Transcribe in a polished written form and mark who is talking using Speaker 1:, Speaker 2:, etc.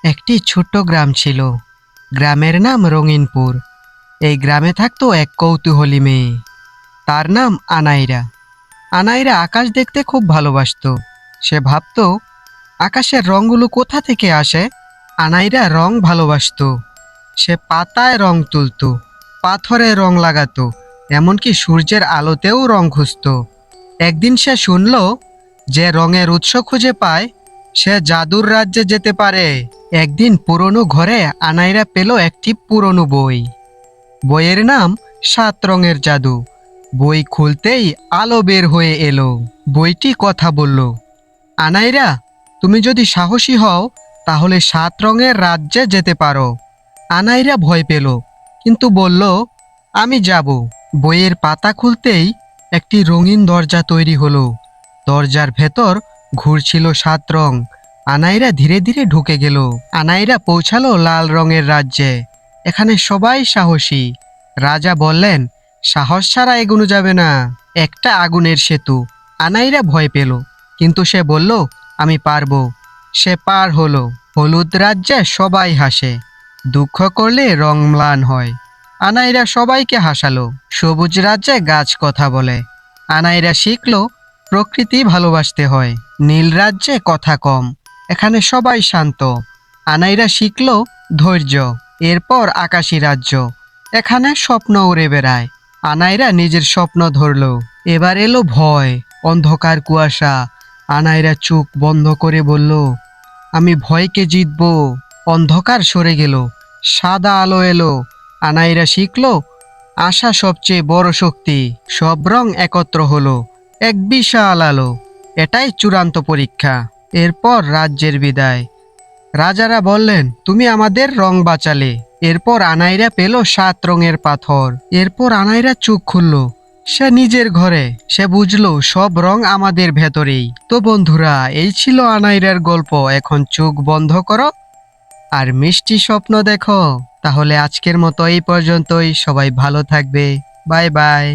Speaker 1: একটি ছোট্ট গ্রাম ছিল। গ্রামের নাম রঙিনপুর। এই গ্রামে থাকতো এক কৌতূহলী মেয়ে। তার নাম আনাইরা। আনাইরা আকাশ দেখতে খুব ভালোবাসতো। সে ভাবতো আকাশের রঙগুলো কোথা থেকে আসে। আনাইরা রং ভালোবাসতো। সে পাতায় রং তুলতো, পাথরে রং লাগাতো, এমনকি সূর্যের আলোতেও রং খুঁজতো। একদিন সে শুনল যে রঙের উৎস খুঁজে পায় সে জাদুর রাজ্যে যেতে পারে। একদিন পুরনো ঘরে আনাইরা পেল একটি পুরনো বই। বইয়ের নাম ৭ রঙের জাদু। বই খুলতেই আলো বের হয়ে এলো। বইটি কথা বলল, আনাইরা, তুমি যদি সাহসী হও তাহলে ৭ রঙের রাজ্যে যেতে পারো। আনাইরা ভয় পেল, কিন্তু বলল, আমি যাব। বইয়ের পাতা খুলতেই একটি রঙিন দরজা তৈরি হলো। দরজার ভেতর ঘুরছিল ৭ রং। আনাইরা ধীরে ধীরে ঢুকে গেল। আনাইরা পৌঁছালো লাল রঙের রাজ্যে। এখানে সবাই সাহসী। রাজা বললেন, সাহস ছাড়া এগোনো যাবে না। একটা আগুনের সেতু। আনাইরা ভয় পেল, কিন্তু সে বলল, আমি পারবো। সে পার হলো। হলুদ রাজ্যে সবাই হাসে, দুঃখ করলে রং ম্লান হয়। আনাইরা সবাইকে হাসালো। সবুজ রাজ্যে গাছ কথা বলে। আনাইরা শিখলো প্রকৃতি ভালোবাসতে হয়। নীল রাজ্যে কথা কম, এখানে সবাই শান্ত। আনাইরা শিখলো ধৈর্য। এরপর আকাশী রাজ্য, এখানে স্বপ্ন উড়ে বেড়ায়। আনাইরা নিজের স্বপ্ন ধরলো। এবার এলো ভয়, অন্ধকার কুয়াশা। আনাইরা চোখ বন্ধ করে বলল, আমি ভয়কে জিতবো। অন্ধকার সরে গেল, সাদা আলো এলো। আনাইরা শিখলো আশা সবচেয়ে বড় শক্তি। সব রং একত্র হলো, এক বিশাল আলো। এটাই চূড়ান্ত পরীক্ষা। এরপর রাজ্যের বিদায়। রাজারা বললেন, তুমি আমাদের রং বাঁচালে। এরপর আনাইরা পেল ৭ রঙের পাথর। এরপর আনাইরা চোখ খুলল। সে নিজের ঘরে। সে বুঝলো সব রং আমাদের ভেতরেই। তো বন্ধুরা, এই ছিল আনাইরার গল্প। এখন চোখ বন্ধ করো আর মিষ্টি স্বপ্ন দেখো। তাহলে আজকের মতো এই পর্যন্তই। সবাই ভালো থাকবে। Bye bye.